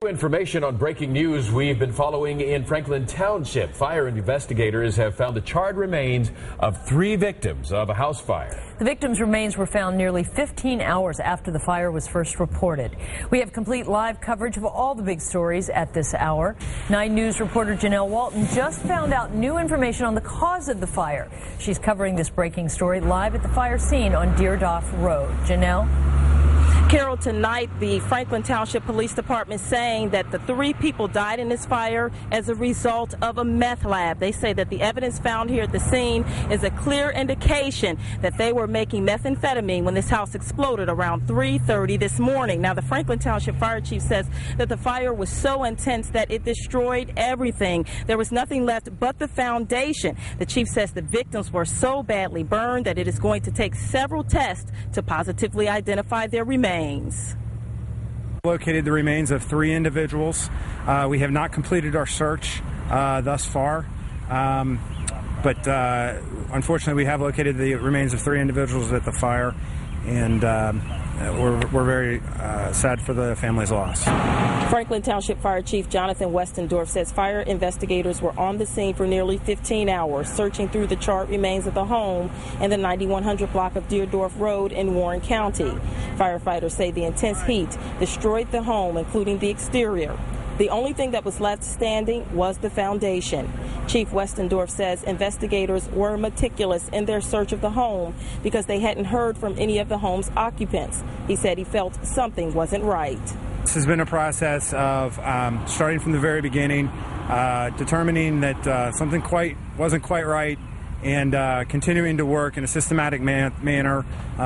Information on breaking news we've been following in Franklin Township. Fire investigators have found the charred remains of 3 victims of a house fire. The victims' remains were found nearly 15 hours after the fire was first reported. We have complete live coverage of all the big stories at this hour. 9 News reporter Janelle Walton just found out new information on the cause of the fire. She's covering this breaking story live at the fire scene on Deerdoff Road. Janelle? Carol, tonight the Franklin Township Police Department saying that the 3 people died in this fire as a result of a meth lab. They say that the evidence found here at the scene is a clear indication that they were making methamphetamine when this house exploded around 3:30 this morning. Now, the Franklin Township Fire Chief says that the fire was so intense that it destroyed everything. There was nothing left but the foundation. The chief says the victims were so badly burned that it is going to take several tests to positively identify their remains. Located the remains of 3 individuals. We have not completed our search thus far, but unfortunately we have located the remains of 3 individuals at the fire, and we're very sad for the family's loss. Franklin Township Fire Chief Jonathan Westendorf says fire investigators were on the scene for nearly 15 hours, searching through the charred remains of the home in the 9100 block of Deerdoff Road in Warren County. Firefighters say the intense heat destroyed the home, including the exterior. The only thing that was left standing was the foundation. Chief Westendorf says investigators were meticulous in their search of the home because they hadn't heard from any of the home's occupants. He said he felt something wasn't right. This has been a process of starting from the very beginning, determining that something wasn't quite right, and continuing to work in a systematic manner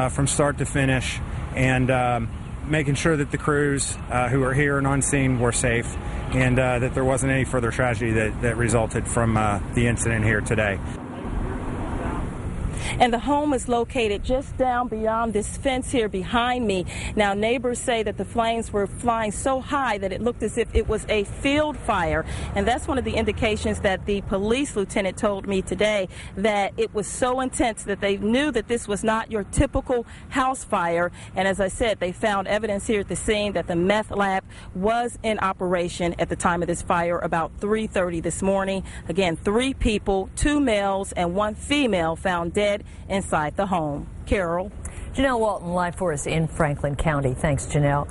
from start to finish, and making sure that the crews who are here and on scene were safe, and that there wasn't any further tragedy that resulted from the incident here today. And the home is located just down beyond this fence here behind me. Now, neighbors say that the flames were flying so high that it looked as if it was a field fire. And that's one of the indications that the police lieutenant told me today, that it was so intense that they knew that this was not your typical house fire. And as I said, they found evidence here at the scene that the meth lab was in operation at the time of this fire about 3:30 this morning. Again, 3 people, 2 males and 1 female found dead inside the home. Carol? Janelle Walton live for us in Franklin County. Thanks, Janelle.